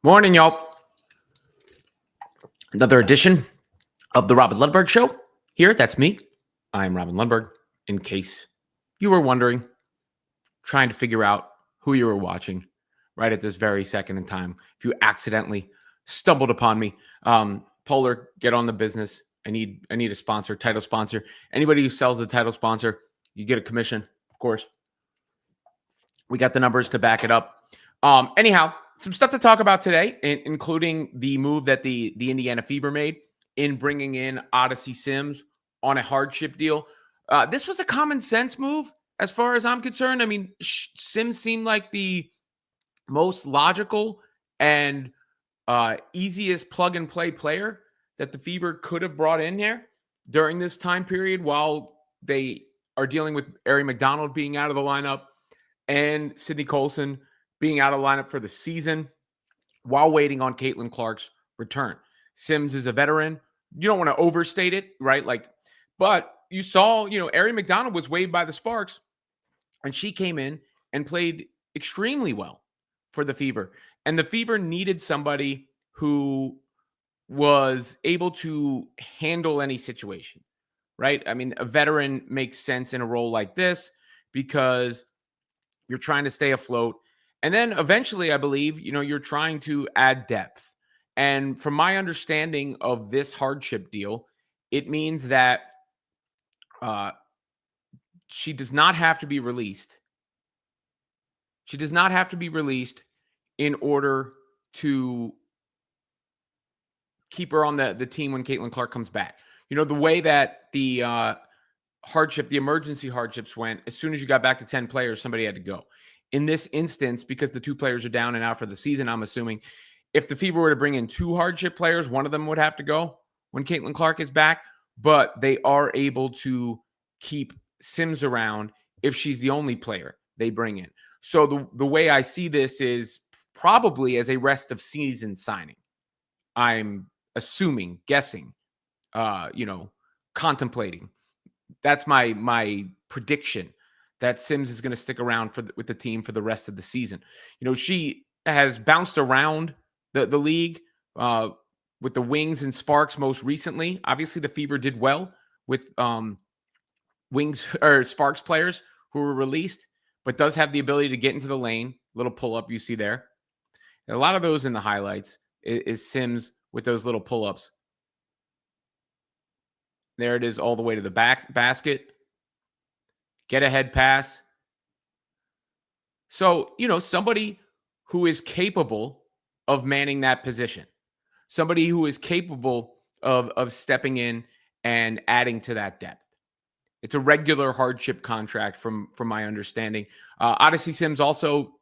Morning, y'all. Another edition of the Robin Lundberg Show. Here, that's me. I'm Robin Lundberg. In case you were wondering, trying to figure out who you were watching right at this very second in time. If you accidentally stumbled upon me, Polar, get on the business. I need a sponsor, title sponsor. Anybody who sells a title sponsor, you get a commission, of course. We got the numbers to back it up. Anyhow, some stuff to talk about today, including the move that the Indiana Fever made in bringing in Odyssey Sims on a hardship deal. This was a common sense move as far as I'm concerned. I mean, Sims seemed like the most logical and easiest plug and play player that the Fever could have brought in here during this time period while they are dealing with Ari McDonald being out of the lineup and Sydney Colson being out of lineup for the season while waiting on Caitlin Clark's return. Sims is a veteran. You don't want to overstate it, right? But you saw, Ari McDonald was waived by the Sparks, and she came in and played extremely well for the Fever. And the Fever needed somebody who was able to handle any situation, right? I mean, a veteran makes sense in a role like this because you're trying to stay afloat. And then eventually, I believe, you're trying to add depth. And from my understanding of this hardship deal, it means that she does not have to be released. She does not have to be released in order to keep her on the team when Caitlin Clark comes back. The way that the emergency hardships went, as soon as you got back to 10 players, somebody had to go. In this instance, because the two players are down and out for the season, I'm assuming if the Fever were to bring in two hardship players, one of them would have to go when Caitlin Clark is back. But they are able to keep Sims around if she's the only player they bring in. So the way I see this is probably as a rest of season signing. I'm assuming, guessing, contemplating. That's my prediction that Sims is going to stick around with the team for the rest of the season. She has bounced around the league with the Wings and Sparks most recently. Obviously, the Fever did well with Wings or Sparks players who were released, but does have the ability to get into the lane. Little pull-up you see there. A lot of those in the highlights is Sims with those little pull-ups. There it is all the way to the basket. Get ahead pass. So, somebody who is capable of manning that position. Somebody who is capable of stepping in and adding to that depth. It's a regular hardship contract from my understanding. Odyssey Sims also,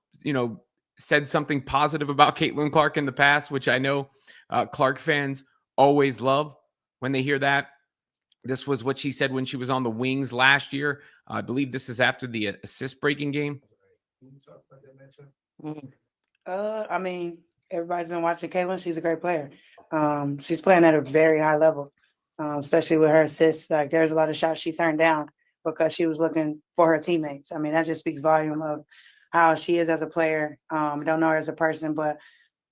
said something positive about Caitlin Clark in the past, which I know Clark fans always love when they hear that. This was what she said when she was on the Wings last year. I believe this is after the assist breaking game. I mean, everybody's been watching Caitlin. She's a great player. She's playing at a very high level, especially with her assists. Like, there's a lot of shots she turned down because she was looking for her teammates. I mean, that just speaks volume of how she is as a player. I don't know her as a person, but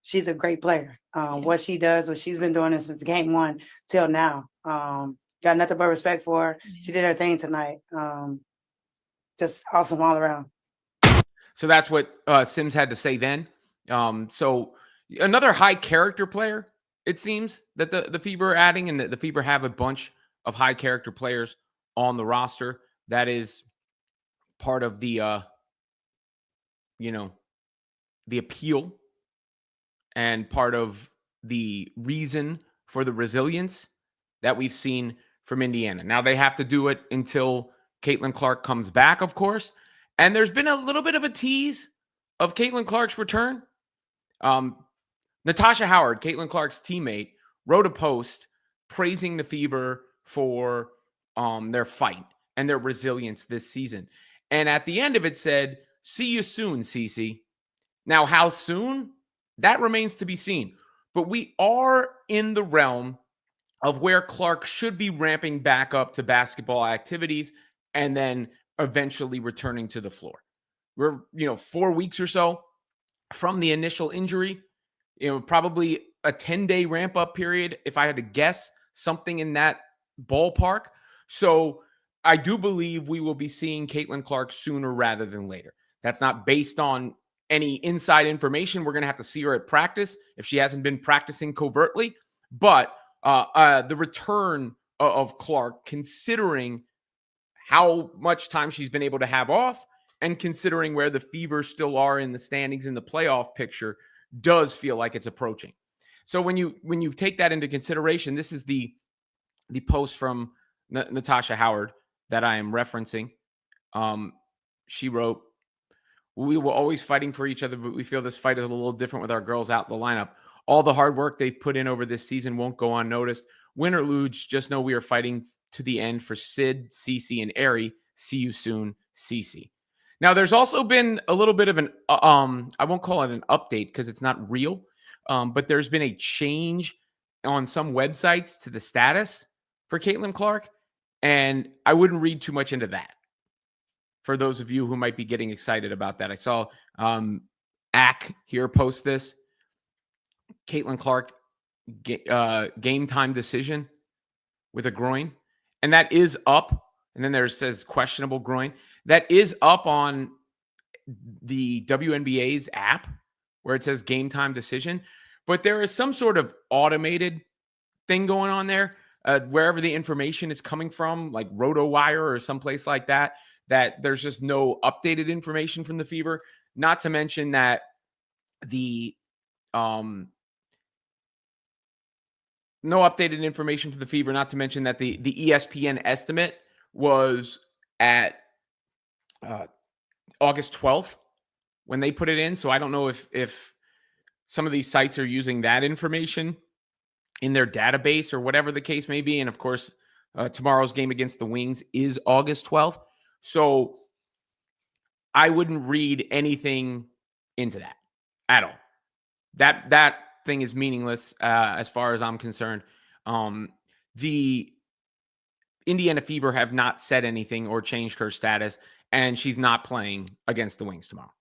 she's a great player. What she does, what she's been doing since game one till now. Got nothing but respect for her. She did her thing tonight. Just awesome all around. So that's what Sims had to say then. So another high character player, it seems, that the Fever are adding, and the Fever have a bunch of high character players on the roster. That is part of the, the appeal and part of the reason for the resilience that we've seen from Indiana. Now they have to do it until Caitlin Clark comes back, of course. And there's been a little bit of a tease of Caitlin Clark's return. Natasha Howard, Caitlin Clark's teammate, wrote a post praising the Fever for their fight and their resilience this season. And at the end of it said, "See you soon, Cece." Now, how soon? That remains to be seen. But we are in the realm of where Clark should be ramping back up to basketball activities and then eventually returning to the floor. We're, 4 weeks or so from the initial injury. Probably a 10-day ramp-up period, if I had to guess, something in that ballpark. So I do believe we will be seeing Caitlin Clark sooner rather than later. That's not based on any inside information. We're going to have to see her at practice if she hasn't been practicing covertly. But the return of Clark, considering how much time she's been able to have off and considering where the Fever still are in the standings in the playoff picture, does feel like it's approaching. So when you take that into consideration, this is the post from Natasha Howard that I am referencing. She wrote, "We were always fighting for each other, but we feel this fight is a little different with our girls out in the lineup. All the hard work they've put in over this season won't go unnoticed. Win or lose, just know we are fighting to the end for Sid, Cece, and Ari. See you soon, Cece." Now, there's also been a little bit of an, I won't call it an update because it's not real, but there's been a change on some websites to the status for Caitlin Clark, and I wouldn't read too much into that. For those of you who might be getting excited about that, I saw Ack here post this. Caitlin Clark game time decision with a groin, and that is up. And then there says questionable groin. That is up on the WNBA's app where it says game time decision. But there is some sort of automated thing going on there, wherever the information is coming from, like RotoWire or someplace like that, that there's just no updated information from the Fever. Not to mention that the no updated information for the Fever. Not to mention that the ESPN estimate was at August 12th when they put it in. So I don't know if some of these sites are using that information in their database or whatever the case may be. And of course, tomorrow's game against the Wings is August 12th. So I wouldn't read anything into that at all. That thing is meaningless as far as I'm concerned. The Indiana Fever have not said anything or changed her status, and she's not playing against the Wings tomorrow.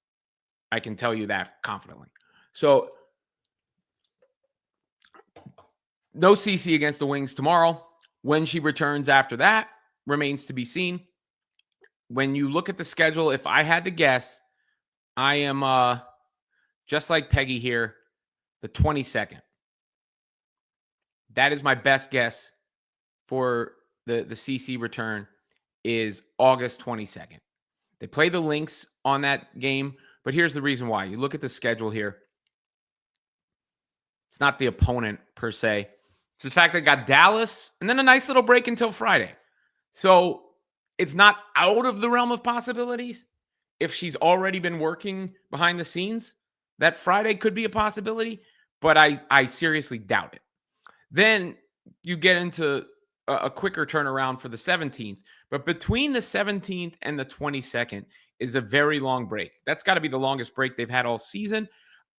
I can tell you that confidently. So no CC against the Wings tomorrow. When she returns after that remains to be seen. When you look at the schedule, if I had to guess, I am just like Peggy here, the 22nd. That is my best guess for the CC return is August 22nd. They play the Lynx on that game, but here's the reason why. You look at the schedule here. It's not the opponent per se. It's the fact that they got Dallas and then a nice little break until Friday. So it's not out of the realm of possibilities. If she's already been working behind the scenes, that Friday could be a possibility, but I seriously doubt it. Then you get into a quicker turnaround for the 17th. But between the 17th and the 22nd is a very long break. That's got to be the longest break they've had all season.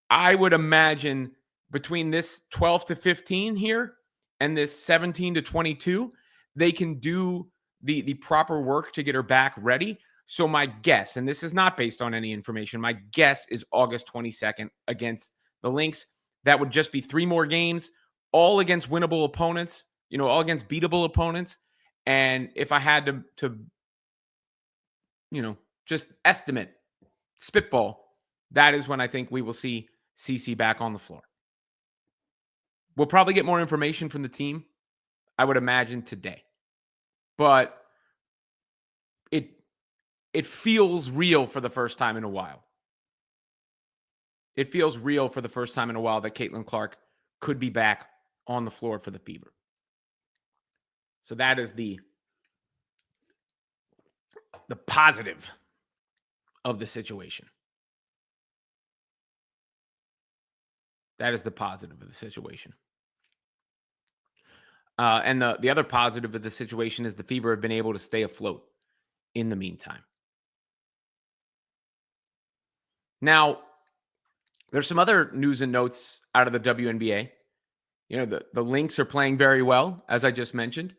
I would imagine between this 12 to 15 here and this 17 to 22, they can do the proper work to get her back ready. So my guess, and this is not based on any information, my guess is August 22nd against the Lynx. That would just be 3 more games, all against winnable opponents, all against beatable opponents. And if I had to just estimate, spitball, that is when I think we will see CC back on the floor. We'll probably get more information from the team, I would imagine, today. But it feels real for the first time in a while. It feels real for the first time in a while that Caitlin Clark could be back on the floor for the Fever. So that is the positive of the situation. That is the positive of the situation. And the other positive of the situation is the Fever have been able to stay afloat in the meantime. Now, there's some other news and notes out of the WNBA. The Lynx are playing very well, as I just mentioned.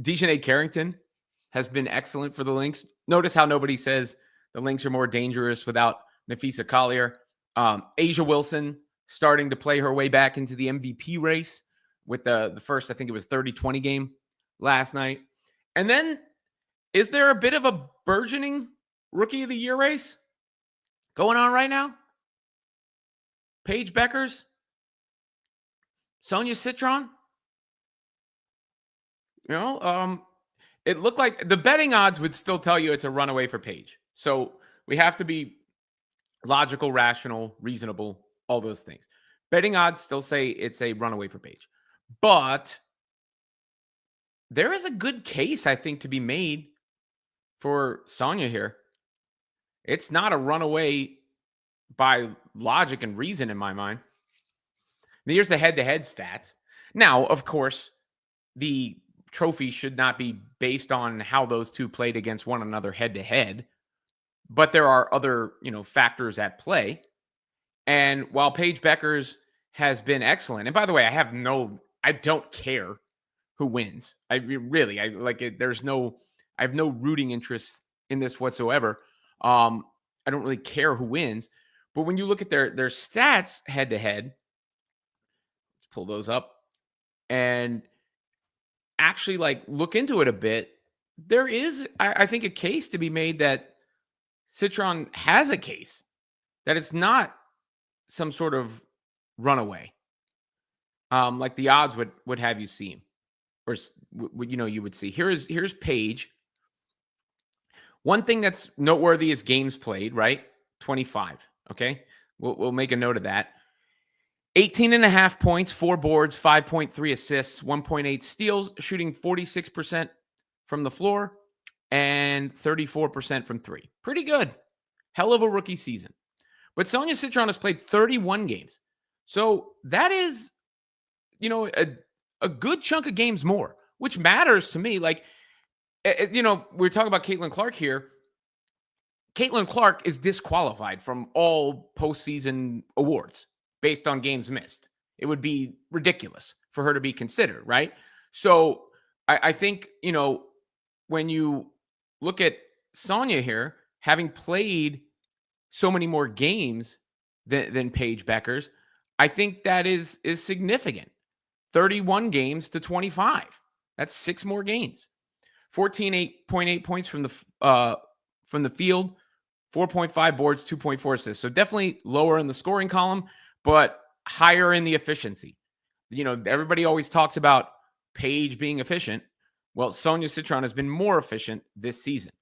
Dejanay Carrington has been excellent for the Lynx. Notice how nobody says the Lynx are more dangerous without Nafisa Collier. Asia Wilson starting to play her way back into the MVP race with the first, I think it was 30-20 game last night. And then, is there a bit of a burgeoning Rookie of the Year race going on right now? Paige Beckers? Sonia Citron? It looked like the betting odds would still tell you it's a runaway for Paige. So we have to be logical, rational, reasonable, all those things. Betting odds still say it's a runaway for Paige. But there is a good case, I think, to be made for Sonia here. It's not a runaway by logic and reason in my mind. Here's the head-to-head stats. Now, of course, the trophy should not be based on how those two played against one another head-to-head, but there are other, factors at play. And while Paige Beckers has been excellent, and by the way, I have I don't care who wins. I have no rooting interest in this whatsoever. I don't really care who wins. But when you look at their stats head to head, let's pull those up and actually look into it a bit. There is, I think, a case to be made that Citron has a case, that it's not some sort of runaway. Like the odds would have you see, or you would see. Here's Paige. One thing that's noteworthy is games played, right? 25. Okay, we'll make a note of that. 18.5 points, 4 boards, 5.3 assists, 1.8 steals, shooting 46% from the floor and 34% from three. Pretty good. Hell of a rookie season. But Sonia Citron has played 31 games. So that is, a good chunk of games more, which matters to me. We're talking about Caitlin Clark here. Caitlin Clark is disqualified from all postseason awards based on games missed. It would be ridiculous for her to be considered, right? So I think, when you look at Sonia here, having played so many more games than Paige Beckers, I think that is significant. 31 games to 25. That's 6 more games. 14.8 points from the field, 4.5 boards, 2.4 assists. So definitely lower in the scoring column, but higher in the efficiency. Everybody always talks about Paige being efficient. Well, Sonia Citron has been more efficient this season.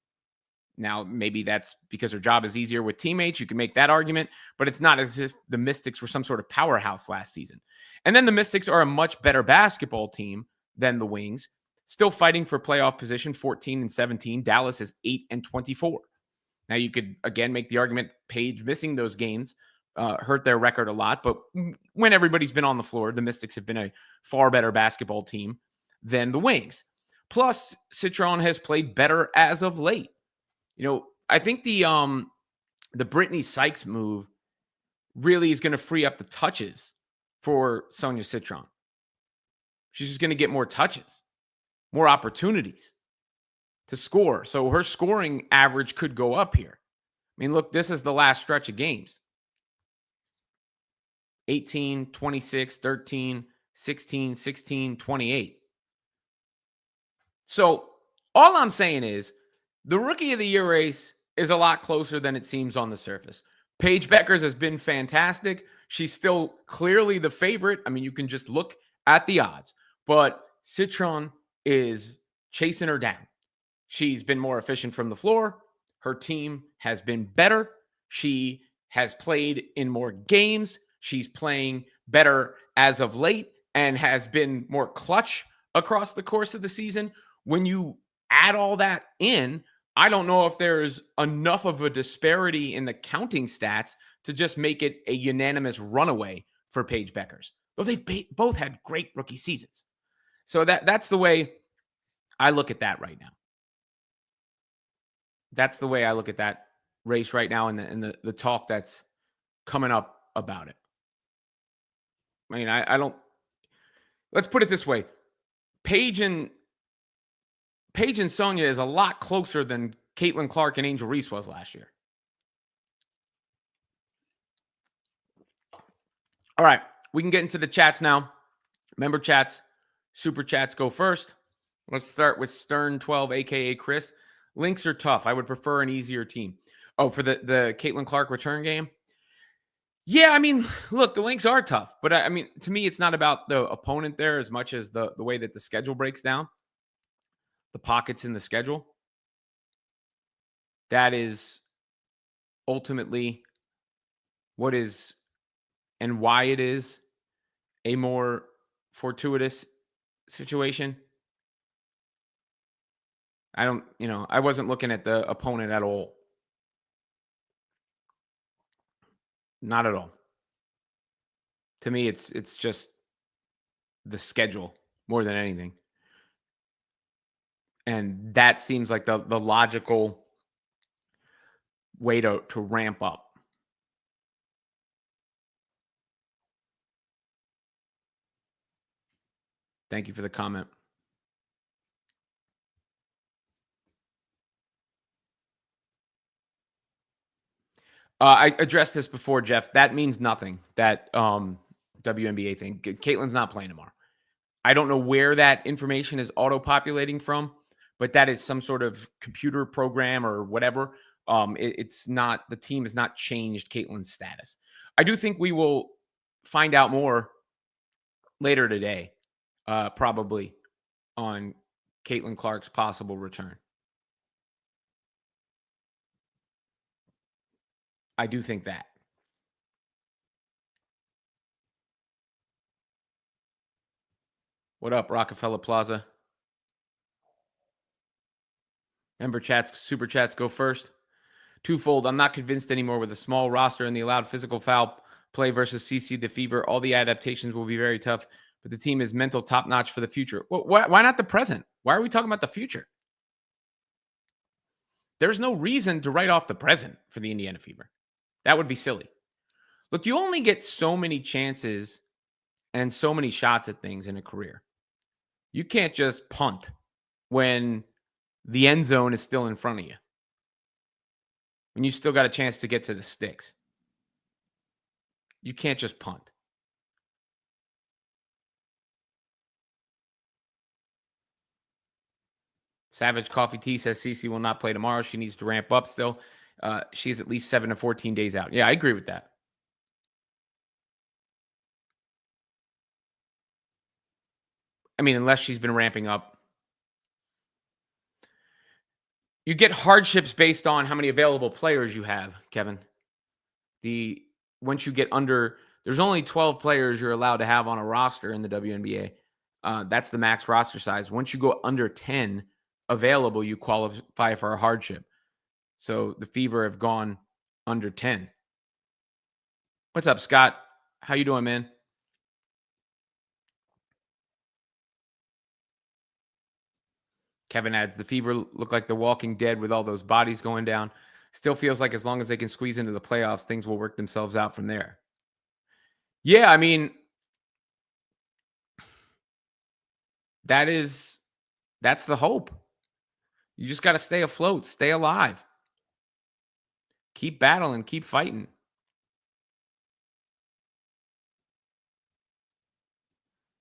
Now, maybe that's because her job is easier with teammates. You can make that argument, but it's not as if the Mystics were some sort of powerhouse last season. And then the Mystics are a much better basketball team than the Wings, still fighting for playoff position, 14-17. Dallas is 8-24. Now, you could, again, make the argument Paige missing those games hurt their record a lot, but when everybody's been on the floor, the Mystics have been a far better basketball team than the Wings. Plus, Citron has played better as of late. I think the Brittany Sykes move really is going to free up the touches for Sonia Citron. She's just going to get more touches, more opportunities to score. So her scoring average could go up here. I mean, look, this is the last stretch of games. 18, 26, 13, 16, 16, 28. So all I'm saying is the Rookie of the Year race is a lot closer than it seems on the surface. Paige Beckers has been fantastic. She's still clearly the favorite. I mean, you can just look at the odds. But Citron is chasing her down. She's been more efficient from the floor. Her team has been better. She has played in more games. She's playing better as of late and has been more clutch across the course of the season. When you add all that in, I don't know if there's enough of a disparity in the counting stats to just make it a unanimous runaway for Paige Beckers. Though they've both had great rookie seasons. So that's the way I look at that right now. That's the way I look at that race right now and the talk that's coming up about it. I mean, I don't. Let's put it this way. Paige and Sonia is a lot closer than Caitlin Clark and Angel Reese was last year. All right, we can get into the chats now. Member chats, super chats go first. Let's start with Stern12, aka Chris. Links are tough. I would prefer an easier team. Oh, for the Caitlin Clark return game? Yeah, I mean, look, the Lynx are tough, but I mean, to me, it's not about the opponent there as much as the way that the schedule breaks down, the pockets in the schedule. That is ultimately what is and why it is a more fortuitous situation. I wasn't looking at the opponent at all. Not at all. To me, it's just the schedule more than anything. And that seems like the logical way to ramp up. Thank you for the comment. I addressed this before, Jeff. That means nothing. That WNBA thing. Caitlin's not playing tomorrow. I don't know where that information is auto-populating from, but that is some sort of computer program or whatever. It's not, the team has not changed Caitlin's status. I do think we will find out more later today, probably, on Caitlin Clark's possible return. I do think that. What up, Rockefeller Plaza? Member chats, super chats go first. Twofold. I'm not convinced anymore with a small roster and the allowed physical foul play versus CC the Fever. All the adaptations will be very tough, but the team is mental top notch for the future. Well, why not the present? Why are we talking about the future? There's no reason to write off the present for the Indiana Fever. That would be silly. Look, you only get so many chances and so many shots at things in a career. You can't just punt when the end zone is still in front of you, when you still got a chance to get to the sticks. You can't just punt. Savage Coffee Tea says CC will not play tomorrow. She needs to ramp up still. She's at least 7 to 14 days out. Yeah, I agree with that. I mean, unless she's been ramping up. You get hardships based on how many available players you have, Kevin. Once you get under, there's only 12 players you're allowed to have on a roster in the WNBA. That's the max roster size. Once you go under 10 available, you qualify for a hardship. So the Fever have gone under 10. What's up, Scott? How you doing, man? Kevin adds, the Fever look like the Walking Dead with all those bodies going down. Still feels like as long as they can squeeze into the playoffs, things will work themselves out from there. Yeah, I mean, that's the hope. You just got to stay afloat, stay alive. Keep battling, keep fighting.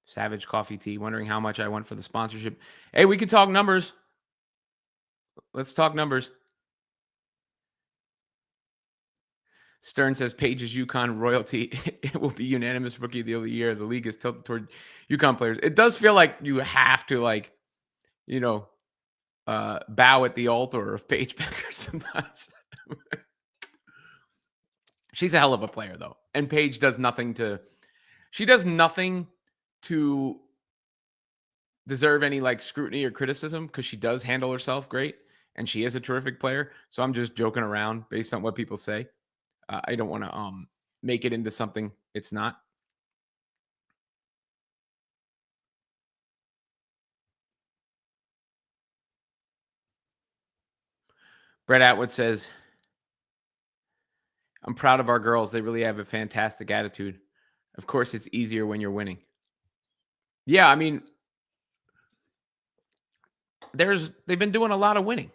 Savage Coffee Tea, wondering how much I went for the sponsorship. Hey, we can talk numbers. Let's talk numbers. Stern says Paige's UConn royalty. It will be unanimous rookie of the year. The league is tilted toward UConn players. It does feel like you have to, bow at the altar of Paige Becker sometimes. She's a hell of a player, though. And Paige does nothing to deserve any scrutiny or criticism, because she does handle herself great and she is a terrific player. So I'm just joking around based on what people say. I don't want to make it into something it's not. Brett Atwood says, I'm proud of our girls. They really have a fantastic attitude. Of course, it's easier when you're winning. Yeah, I mean, they've been doing a lot of winning.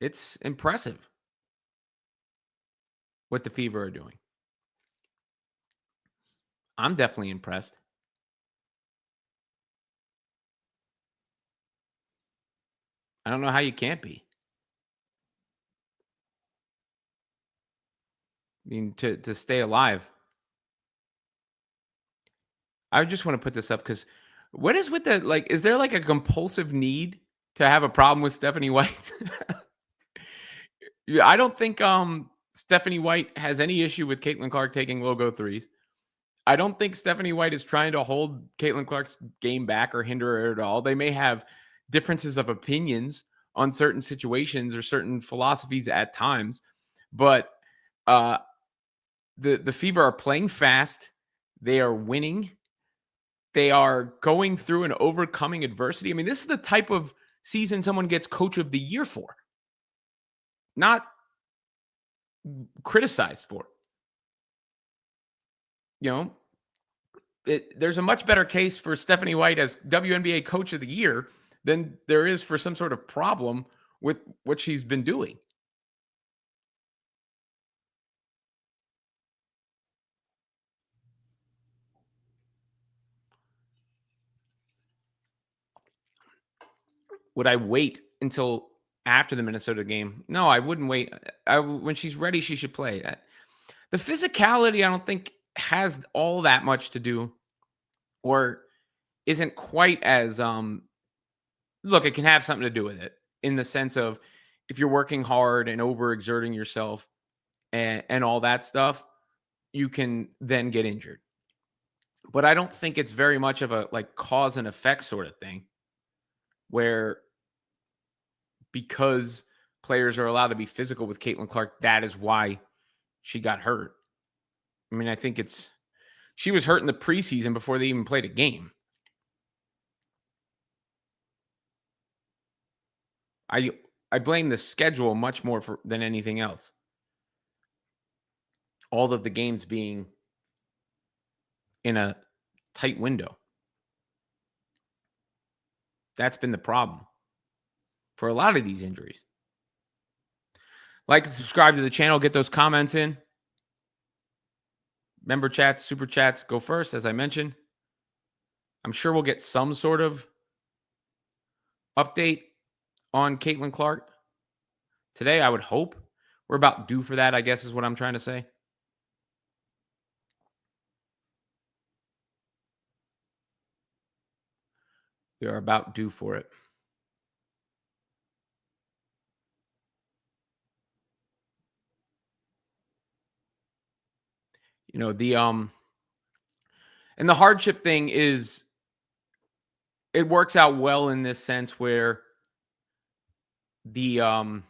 It's impressive. what the Fever are doing. I'm definitely impressed. I don't know how you can't be. I mean, to stay alive. I just want to put this up because what is with the like? Is there like a compulsive need to have a problem with Stephanie White? Yeah, I don't think Stephanie White has any issue with Caitlin Clark taking logo threes. I don't think Stephanie White is trying to hold Caitlin Clark's game back or hinder her at all. They may have differences of opinions on certain situations or certain philosophies at times, but uh, the Fever are playing fast. They are winning. They are going through and overcoming adversity. I mean, this is the type of season someone gets Coach of the Year for, not criticized for. You know, there's a much better case for Stephanie White as WNBA Coach of the Year than there is for some sort of problem with what she's been doing. Would I wait until after the Minnesota game? No, I wouldn't wait. When she's ready, she should play. The physicality, I don't think, has all that much to do or isn't quite as look, it can have something to do with it in the sense of if you're working hard and overexerting yourself and all that stuff, you can then get injured. But I don't think it's very much of a like cause and effect sort of thing where because players are allowed to be physical with Caitlin Clark, that is why she got hurt. I mean, I think she was hurt in the preseason before they even played a game. I blame the schedule much more than anything else. All of the games being in a tight window. That's been the problem for a lot of these injuries. Like and subscribe to the channel. Get those comments in. Member chats, super chats go first, as I mentioned. I'm sure we'll get some sort of update on Caitlin Clark today, I would hope. We're about due for that, I guess is what I'm trying to say. We are about due for it. You know, and the hardship thing is it works out well in this sense where the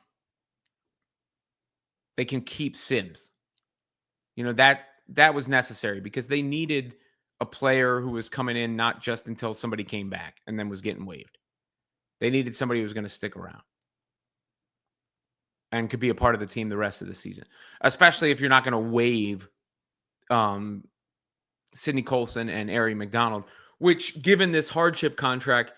they can keep Sims. You know, that was necessary because they needed a player who was coming in not just until somebody came back and then was getting waived. They needed somebody who was going to stick around and could be a part of the team the rest of the season, especially if you're not going to waive Sydney Colson and Ari McDonald, which given this hardship contract,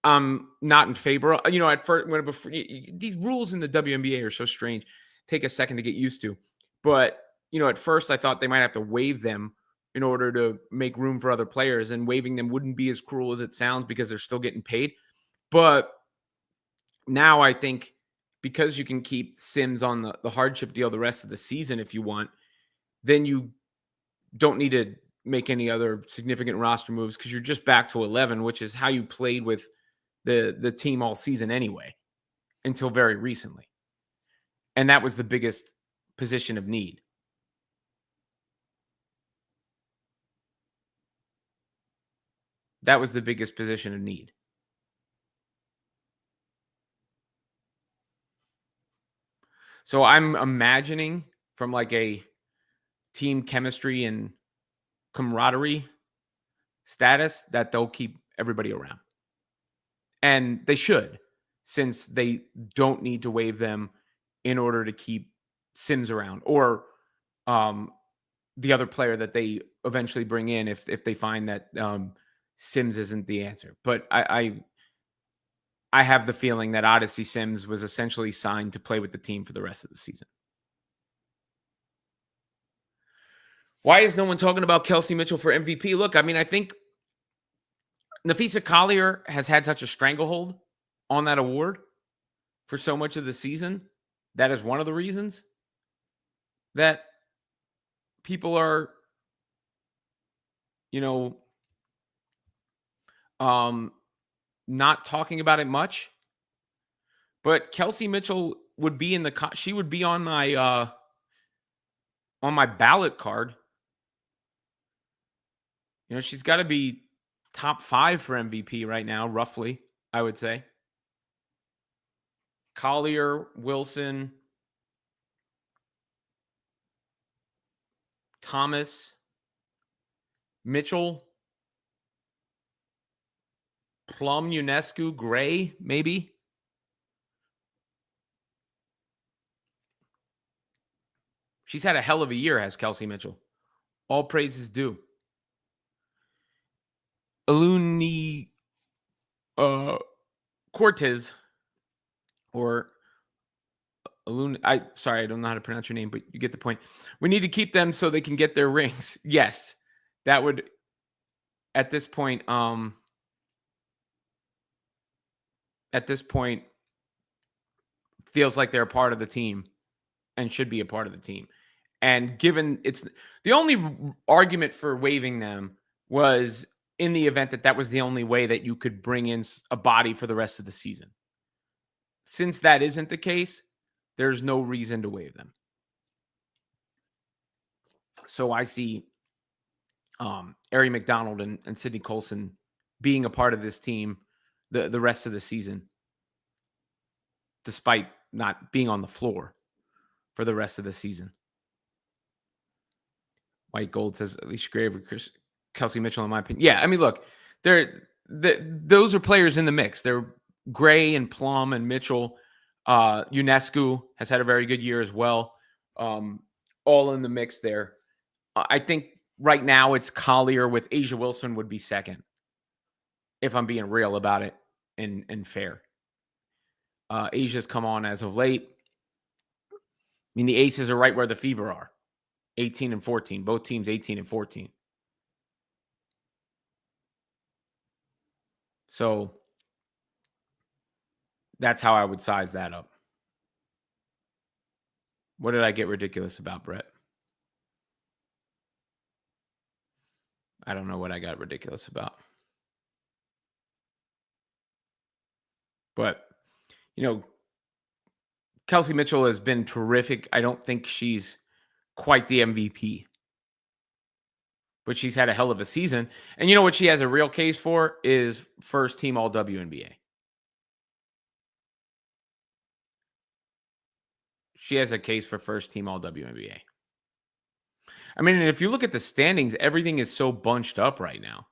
I'm not in favor of. You know, at first, these rules in the WNBA are so strange, take a second to get used to. But, you know, at first I thought they might have to waive them in order to make room for other players, and waiving them wouldn't be as cruel as it sounds because they're still getting paid. But now I think because you can keep Sims on the hardship deal the rest of the season if you want, then you don't need to make any other significant roster moves because you're just back to 11, which is how you played with the team all season anyway, until very recently. And that was the biggest position of need. That was the biggest position of need. So I'm imagining from like a team chemistry and camaraderie status that they'll keep everybody around. And they should, since they don't need to waive them in order to keep Sims around or the other player that they eventually bring in if they find that Sims isn't the answer. But I have the feeling that Odyssey Sims was essentially signed to play with the team for the rest of the season. Why is no one talking about Kelsey Mitchell for MVP? Look, I mean, I think Nafisa Collier has had such a stranglehold on that award for so much of the season. That is one of the reasons that people are, you know, not talking about it much. But Kelsey Mitchell would be she would be on my ballot card. You know, she's got to be top 5 for MVP right now, roughly, I would say. Collier, Wilson, Thomas, Mitchell, Plum, Ionescu, Gray, maybe. She's had a hell of a year, has Kelsey Mitchell. All praises due. Aluni Cortez, or sorry, I don't know how to pronounce your name, but you get the point. We need to keep them so they can get their rings. Yes, that would, at this point, feels like they're a part of the team and should be a part of the team. And given it's the only argument for waiving them was in the event that was the only way that you could bring in a body for the rest of the season. Since that isn't the case, there's no reason to waive them. So I see Ari McDonald and Sydney Colson being a part of this team the rest of the season, despite not being on the floor for the rest of the season. White Gold says Alicia Gray over Kelsey Mitchell, in my opinion. Yeah, I mean, look, those are players in the mix. They're Gray and Plum and Mitchell. Ionescu has had a very good year as well. All in the mix there. I think right now it's Collier with Asia Wilson would be second, if I'm being real about it and fair. Asia's come on as of late. I mean, the Aces are right where the Fever are. 18 and 14. Both teams 18 and 14. So that's how I would size that up. What did I get ridiculous about, Brett? I don't know what I got ridiculous about. But, you know, Kelsey Mitchell has been terrific. I don't think she's quite the MVP. But she's had a hell of a season. And you know what she has a real case for is first team all WNBA. She has a case for first team all WNBA. I mean, and if you look at the standings, everything is so bunched up right now.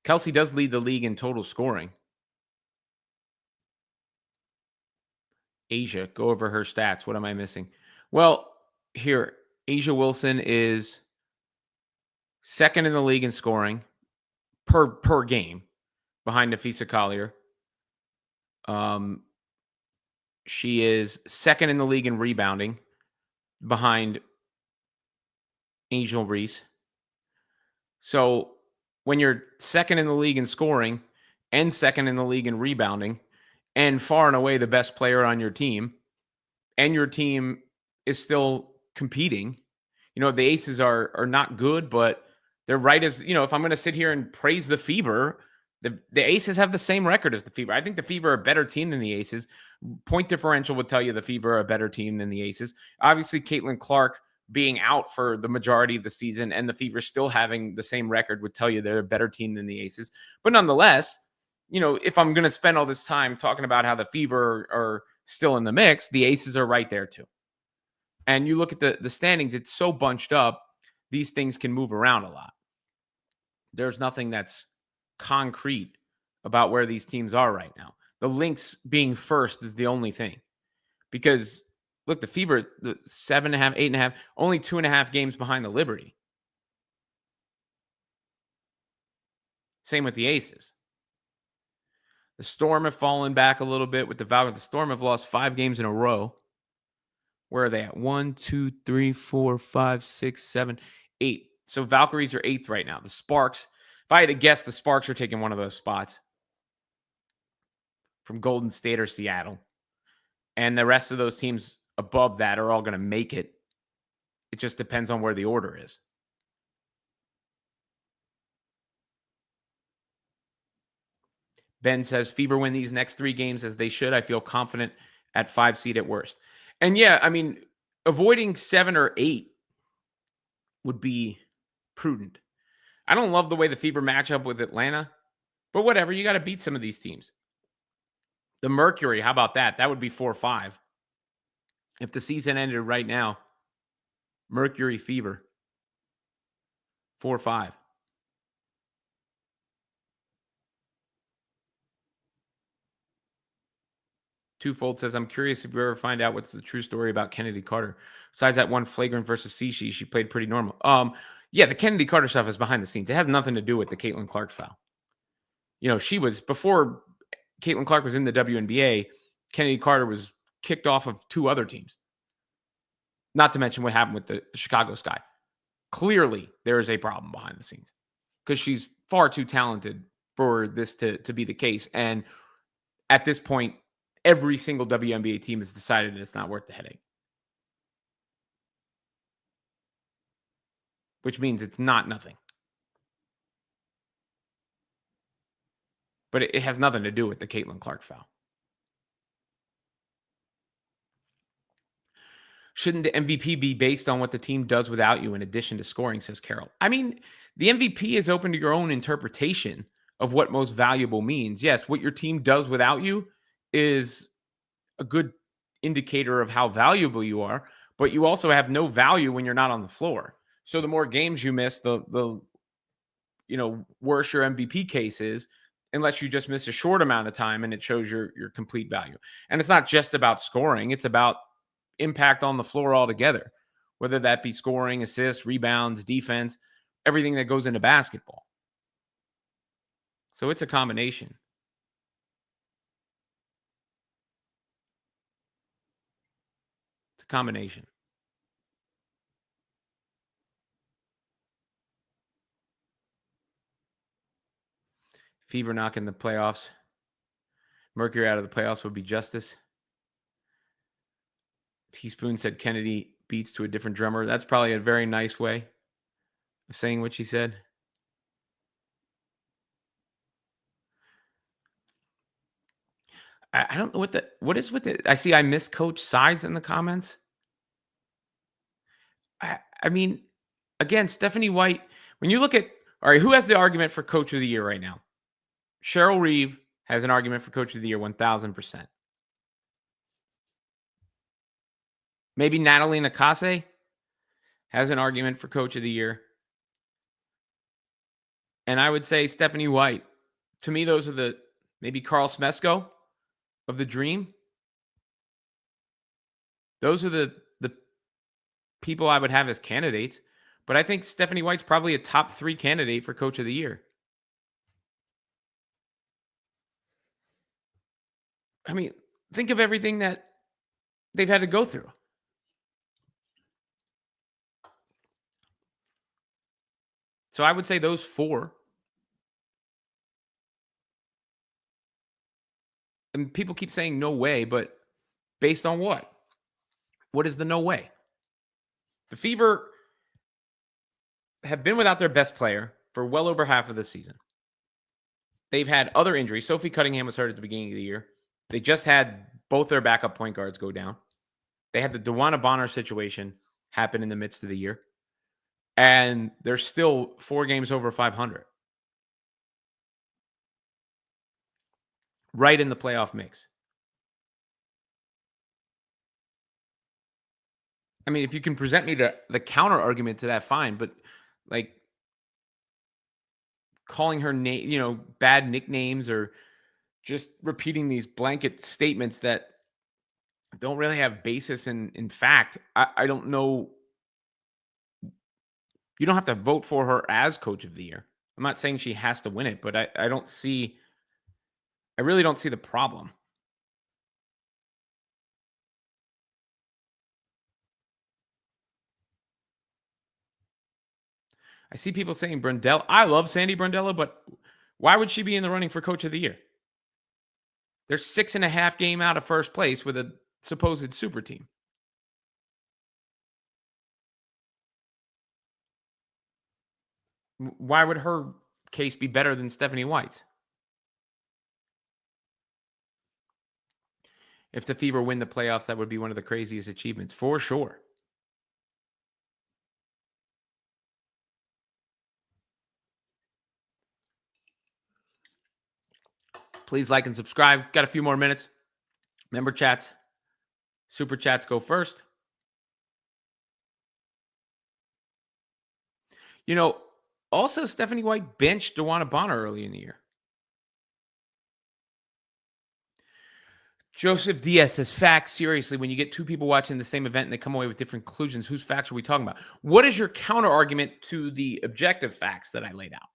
Kelsey does lead the league in total scoring. Asia, go over her stats. What am I missing? Well, here, Asia Wilson is second in the league in scoring per game, behind Nafisa Collier. She is second in the league in rebounding, behind Angel Reese. So when you're second in the league in scoring and second in the league in rebounding and far and away the best player on your team, and your team is still competing, you know, the Aces are not good, but they're right as, you know, if I'm going to sit here and praise the Fever, the Aces have the same record as the Fever. I think the Fever are a better team than the Aces. Point differential would tell you the Fever are a better team than the Aces. Obviously, Caitlin Clark being out for the majority of the season and the Fever still having the same record would tell you they're a better team than the Aces. But nonetheless, you know, if I'm going to spend all this time talking about how the Fever are still in the mix, the Aces are right there too. And you look at the standings, it's so bunched up, these things can move around a lot. There's nothing that's concrete about where these teams are right now. The Lynx being first is the only thing. Because, look, the Fever, the 7.5, 8.5, only 2.5 games behind the Liberty. Same with the Aces. The Storm have fallen back a little bit with the Falcons. The Storm have lost 5 games in a row. Where are they at? 1, 2, 3, 4, 5, 6, 7, 8. So Valkyries are 8th right now. The Sparks, if I had to guess, the Sparks are taking one of those spots from Golden State or Seattle. And the rest of those teams above that are all going to make it. It just depends on where the order is. Ben says, Fever win these next 3 games as they should. I feel confident at 5 seed at worst. And yeah, I mean, avoiding 7 or 8 would be prudent. I don't love the way the Fever match up with Atlanta, but whatever. You got to beat some of these teams. The Mercury, how about that? That would be 4-5. If the season ended right now, Mercury Fever, 4-5. Twofold says, I'm curious if you ever find out what's the true story about Kennedy Carter. Besides that one flagrant versus Cece, she played pretty normal. Yeah, the Kennedy Carter stuff is behind the scenes. It has nothing to do with the Caitlin Clark foul. You know, she was, before Caitlin Clark was in the WNBA, Kennedy Carter was kicked off of 2 other teams. Not to mention what happened with the Chicago Sky. Clearly, there is a problem behind the scenes because she's far too talented for this to be the case. And at this point, every single WNBA team has decided it's not worth the headache. Which means it's not nothing. But it has nothing to do with the Caitlin Clark foul. Shouldn't the MVP be based on what the team does without you in addition to scoring, says Carol. I mean, the MVP is open to your own interpretation of what most valuable means. Yes, what your team does without you is a good indicator of how valuable you are, but you also have no value when you're not on the floor. So the more games you miss, the worse your MVP case is, unless you just miss a short amount of time and it shows your complete value. And it's not just about scoring, it's about impact on the floor altogether, whether that be scoring, assists, rebounds, defense, everything that goes into basketball. So it's a combination. It's a combination. Fever knocking the playoffs. Mercury out of the playoffs would be justice. Teaspoon said Kennedy beats to a different drummer. That's probably a very nice way of saying what she said. I don't know what is with it. I see I miss Coach Sides in the comments. I mean, again, Stephanie White, when you look at, all right, who has the argument for Coach of the Year right now? Cheryl Reeve has an argument for Coach of the Year, 1,000%. Maybe Natalie Nakase has an argument for Coach of the Year. And I would say Stephanie White. To me, those are maybe Carl Smesko of the Dream. Those are the people I would have as candidates. But I think Stephanie White's probably a top 3 candidate for Coach of the Year. I mean, think of everything that they've had to go through. So I would say those 4. And people keep saying no way, but based on what? What is the no way? The Fever have been without their best player for well over half of the season. They've had other injuries. Sophie Cunningham was hurt at the beginning of the year. They just had both their backup point guards go down. They had the DeWanna Bonner situation happen in the midst of the year. And they're still 4 games over 500. Right in the playoff mix. I mean, if you can present me the counter argument to that, fine. But like calling her name, bad nicknames or just repeating these blanket statements that don't really have basis in fact. I don't know. You don't have to vote for her as Coach of the Year. I'm not saying she has to win it, but I really don't see the problem. I see people saying Brundello. I love Sandy Brundello, but why would she be in the running for coach of the year? They're 6.5 game out of first place with a supposed super team. Why would her case be better than Stephanie White's? If the Fever win the playoffs, that would be one of the craziest achievements, for sure. Please like and subscribe. Got a few more minutes. Member chats, super chats go first. You know, also Stephanie White benched DeWanna Bonner early in the year. Joseph Diaz says, facts, seriously, when you get two people watching the same event and they come away with different conclusions, whose facts are we talking about? What is your counter argument to the objective facts that I laid out?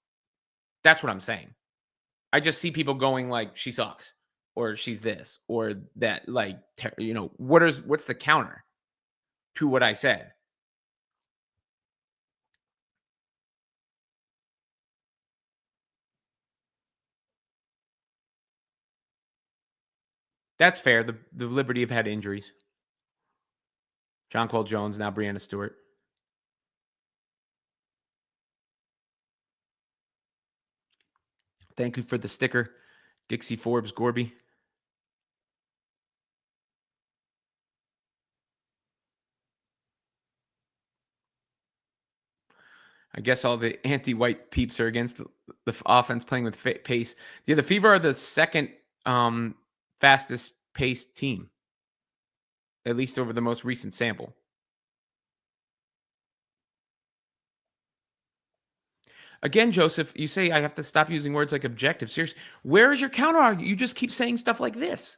That's what I'm saying. I just see people going like, she sucks, or she's this, or that, like, you know, what's the counter to what I said? That's fair. The Liberty have had injuries. John Cole Jones, now Breanna Stewart. Thank you for the sticker, Dixie Forbes Gorby. I guess all the anti-white peeps are against the offense playing with pace. Yeah, the Fever are the second fastest paced team, at least over the most recent sample. Again, Joseph, you say I have to stop using words like objective. Seriously, where is your counter argument? You just keep saying stuff like this.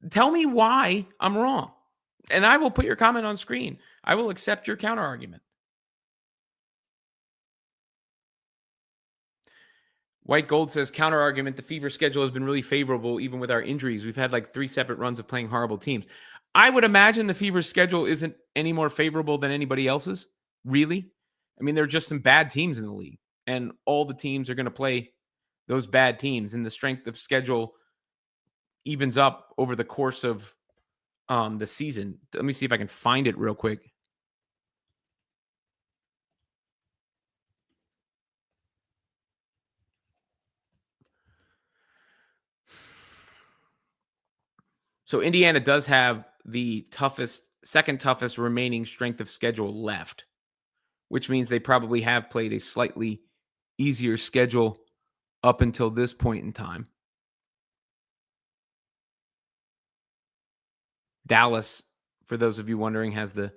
Tell me why I'm wrong, and I will put your comment on screen. I will accept your counter argument. White Gold says, counter argument, the Fever schedule has been really favorable even with our injuries. We've had like 3 separate runs of playing horrible teams. I would imagine the Fever's schedule isn't any more favorable than anybody else's, really. I mean, there are just some bad teams in the league, and all the teams are going to play those bad teams, and the strength of schedule evens up over the course of the season. Let me see if I can find it real quick. So Indiana does have the second toughest remaining strength of schedule left, which means they probably have played a slightly easier schedule up until this point in time. Dallas, for those of you wondering, has the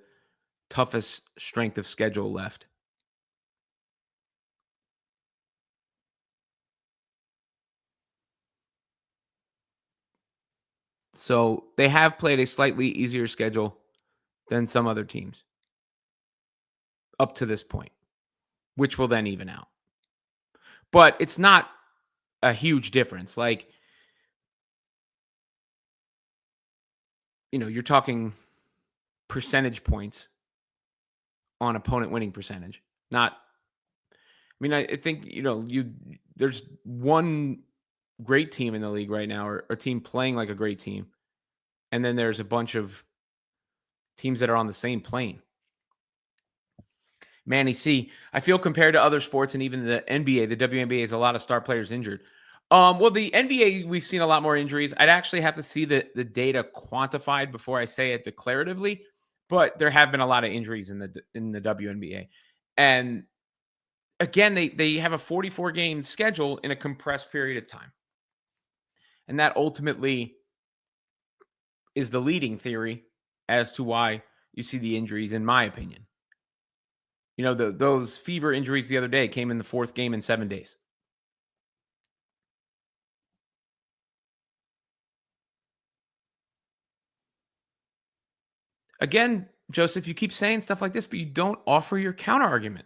toughest strength of schedule left. So they have played a slightly easier schedule than some other teams up to this point, which will then even out. But it's not a huge difference. Like, you know, you're talking percentage points on opponent winning percentage. Not, I mean, I think, you know, there's one great team in the league right now, or a team playing like a great team. And then there's a bunch of teams that are on the same plane. Manny C, I feel compared to other sports and even the NBA, the WNBA has a lot of star players injured. Well, the NBA, we've seen a lot more injuries. I'd actually have to see the data quantified before I say it declaratively, but there have been a lot of injuries in the WNBA. And again, they have a 44-game schedule in a compressed period of time. And that ultimately is the leading theory as to why you see the injuries, in my opinion. You know, those Fever injuries the other day came in the 4th game in 7 days. Again, Joseph, you keep saying stuff like this, but you don't offer your counter argument.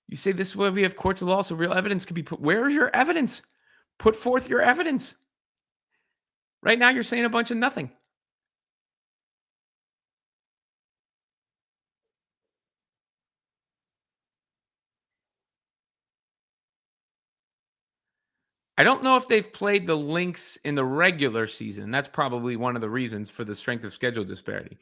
You say this is why we have courts of law, so real evidence can be put. Where is your evidence? Put forth your evidence. Right now, you're saying a bunch of nothing. I don't know if they've played the Lynx in the regular season. That's probably one of the reasons for the strength of schedule disparity.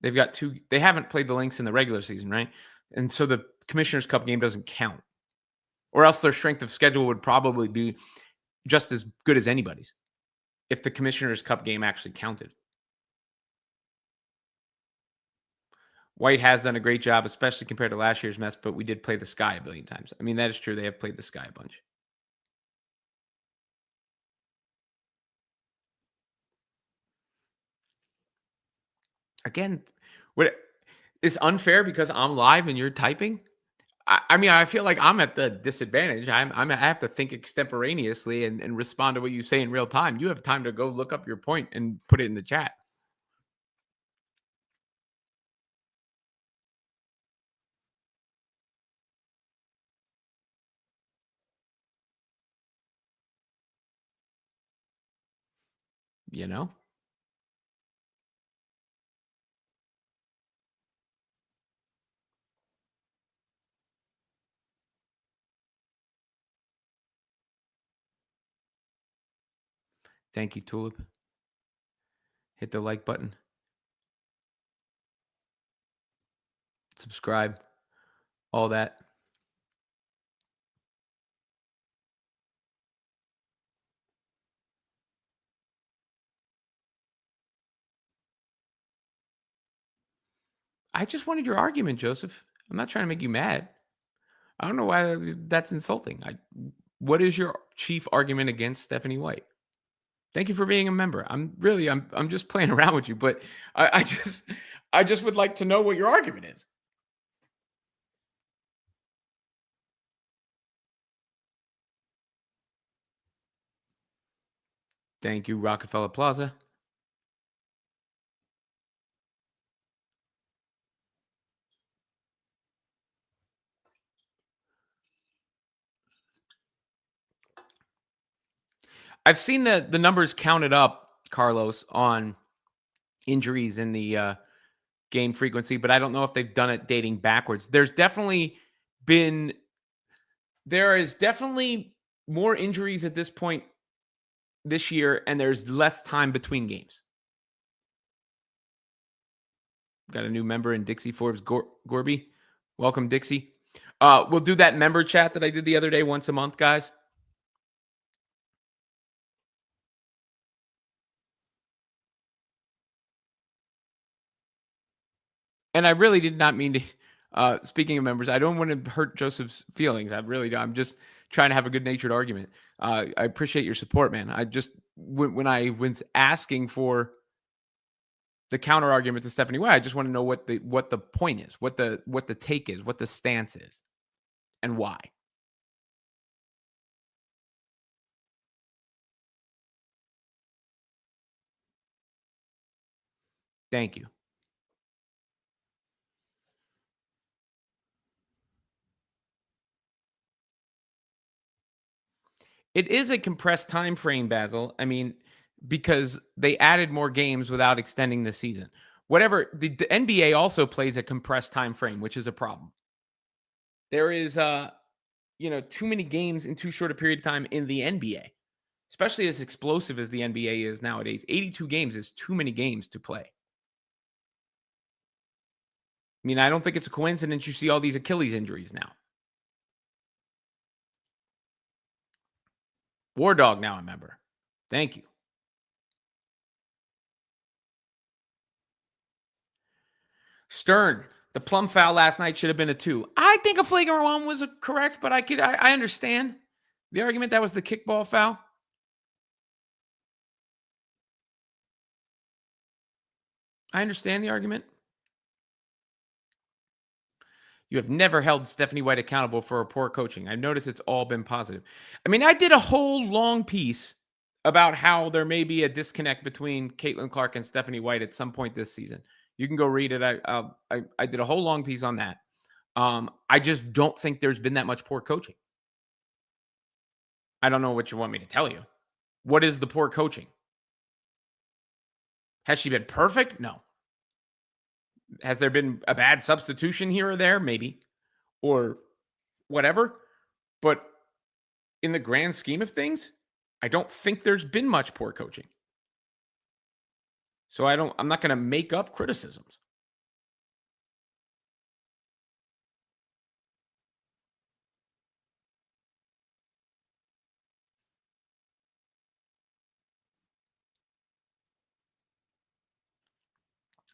They've got two. They haven't played the Lynx in the regular season, right? And so the Commissioner's Cup game doesn't count. Or else their strength of schedule would probably be just as good as anybody's if the Commissioner's Cup game actually counted. White has done a great job, especially compared to last year's mess, but we did play the Sky a billion times. I mean, that is true. They have played the Sky a bunch. Again, what it's unfair because I'm live and you're typing. I mean, I feel like I'm at the disadvantage. I have to think extemporaneously and respond to what you say in real time. You have time to go look up your point and put it in the chat. You know? Thank you, Tulip. Hit the like button. Subscribe. All that. I just wanted your argument, Joseph. I'm not trying to make you mad. I don't know why that's insulting. What is your chief argument against Stephanie White? Thank you for being a member. I'm just playing around with you, but I just would like to know what your argument is. Thank you, Rockefeller Plaza. I've seen the numbers counted up, Carlos, on injuries in the game frequency, but I don't know if they've done it dating backwards. There is definitely more injuries at this point this year, and there's less time between games. Got a new member in Dixie Forbes Gorby. Welcome, Dixie. We'll do that member chat that I did the other day once a month, guys. And I really did not mean to, speaking of members, I don't want to hurt Joseph's feelings. I'm just trying to have a good-natured argument. I appreciate your support, man. I just, when I was asking for the counter argument to Stephanie White, I just want to know what the point is, what the take is, what the stance is, and why. Thank you. It is a compressed time frame, Basil. I mean, because they added more games without extending the season. Whatever, the NBA also plays a compressed time frame, which is a problem. There is too many games in too short a period of time in the NBA, especially as explosive as the NBA is nowadays. 82 games is too many games to play. I mean, I don't think it's a coincidence you see all these Achilles injuries now. War Dog now a member. Thank you. Stern, the plum foul last night should have been a 2. I think a flagrant 1 was correct, but I understand the argument that was the kickball foul. I understand the argument. You have never held Stephanie White accountable for her poor coaching. I noticed it's all been positive. I mean, I did a whole long piece about how there may be a disconnect between Caitlin Clark and Stephanie White at some point this season. You can go read it. I did a whole long piece on that. I just don't think there's been that much poor coaching. I don't know what you want me to tell you. What is the poor coaching? Has she been perfect? No. Has there been a bad substitution here or there? Maybe. Or whatever. But in the grand scheme of things, I don't think there's been much poor coaching. So I'm not going to make up criticisms.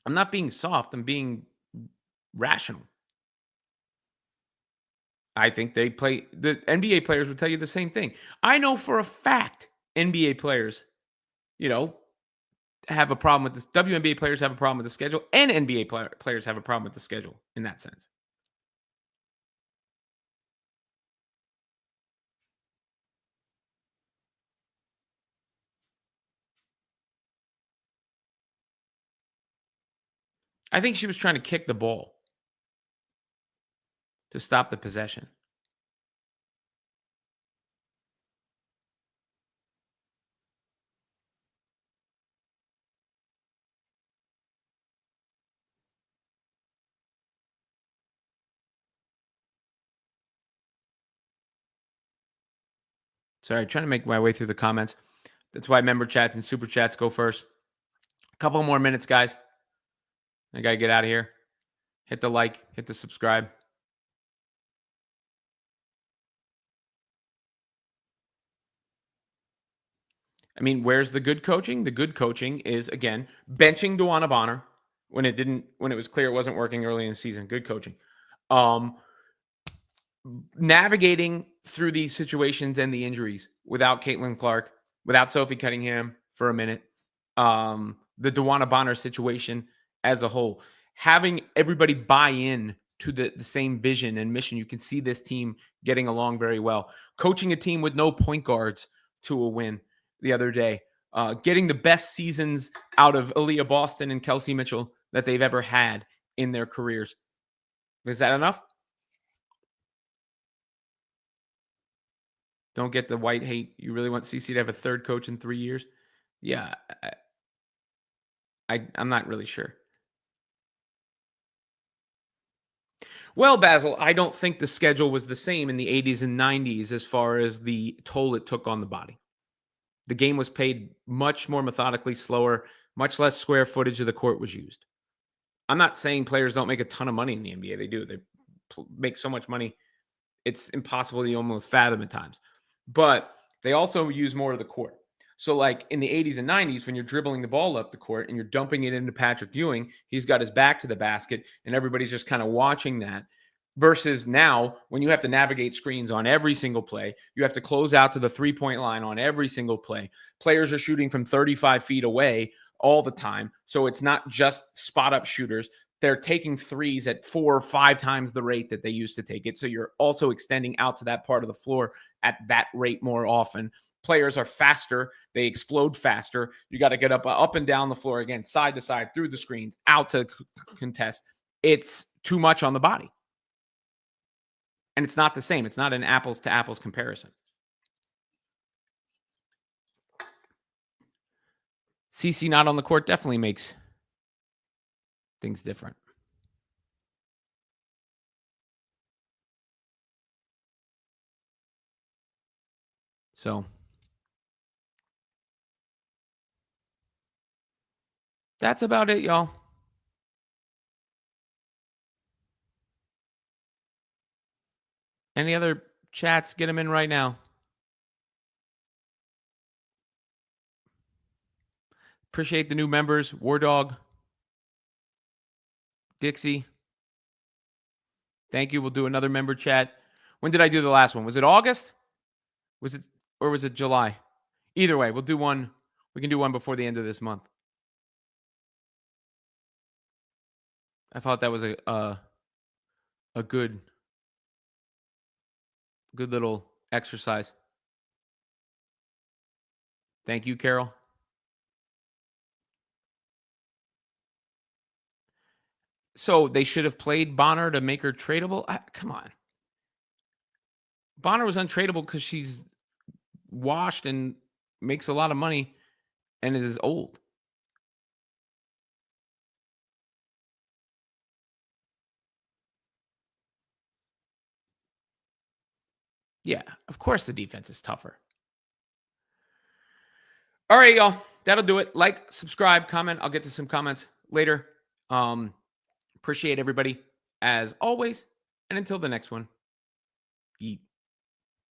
I'm not being soft. I'm being rational. I think the NBA players would tell you the same thing. I know for a fact NBA players, have a problem with this. WNBA players have a problem with the schedule, and NBA players have a problem with the schedule in that sense. I think she was trying to kick the ball to stop the possession. Sorry, trying to make my way through the comments. That's why member chats and super chats go first. A couple more minutes, guys. I got to get out of here. Hit the like, hit the subscribe. I mean, where's the good coaching? The good coaching is, again, benching DeWanna Bonner when it was clear it wasn't working early in the season. Good coaching. Navigating through these situations and the injuries without Caitlin Clark, without Sophie Cunningham for a minute, the DeWanna Bonner situation as a whole, having everybody buy in to the same vision and mission. You can see this team getting along very well. Coaching a team with no point guards to a win the other day. Getting the best seasons out of Aaliyah Boston and Kelsey Mitchell that they've ever had in their careers. Is that enough? Don't get the white hate. You really want CC to have a third coach in 3 years? Yeah, I'm not really sure. Well, Basil, I don't think the schedule was the same in the 80s and 90s as far as the toll it took on the body. The game was played much more methodically, slower, much less square footage of the court was used. I'm not saying players don't make a ton of money in the NBA. They do. They make so much money, it's impossible to almost fathom at times. But they also use more of the court. So like in the 80s and 90s, when you're dribbling the ball up the court and you're dumping it into Patrick Ewing, he's got his back to the basket and everybody's just kind of watching that. Versus now, when you have to navigate screens on every single play, you have to close out to the three-point line on every single play. Players are shooting from 35 feet away all the time. So it's not just spot-up shooters. They're taking threes at 4 or 5 times the rate that they used to take it. So you're also extending out to that part of the floor at that rate more often. Players are faster. They explode faster. You got to get up and down the floor again, side to side, through the screens, out to contest. It's too much on the body. And it's not the same. It's not an apples to apples comparison. CC not on the court definitely makes things different. So that's about it, y'all. Any other chats? Get them in right now. Appreciate the new members. War Dog. Dixie. Thank you. We'll do another member chat. When did I do the last one? Was it August? Was it July? Either way, we'll do one. We can do one before the end of this month. I thought that was a good little exercise. Thank you, Carol. So they should have played Bonner to make her tradable? Come on. Bonner was untradeable because she's washed and makes a lot of money and is old. Yeah, of course the defense is tougher. All right, y'all. That'll do it. Like, subscribe, comment. I'll get to some comments later. Appreciate everybody as always. And until the next one, yeet.